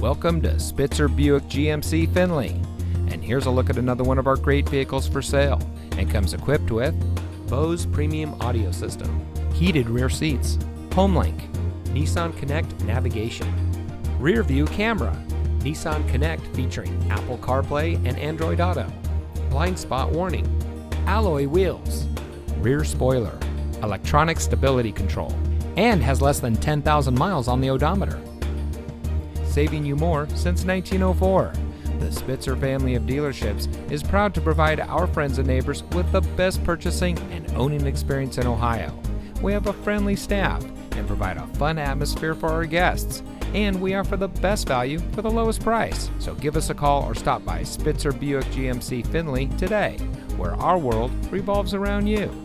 Welcome to Spitzer Buick GMC Findlay. And here's a look at another one of our great vehicles for sale, and comes equipped with Bose premium audio system, heated rear seats, HomeLink, Nissan Connect navigation, rear view camera, Nissan Connect featuring Apple CarPlay and Android Auto, blind spot warning, alloy wheels, rear spoiler, electronic stability control, and has less than 10,000 miles on the odometer. Saving you more since 1904. The Spitzer family of dealerships is proud to provide our friends and neighbors with the best purchasing and owning experience in Ohio. We have a friendly staff and provide a fun atmosphere for our guests, and we offer the best value for the lowest price. So give us a call or stop by Spitzer Buick GMC Findlay today, where our world revolves around you.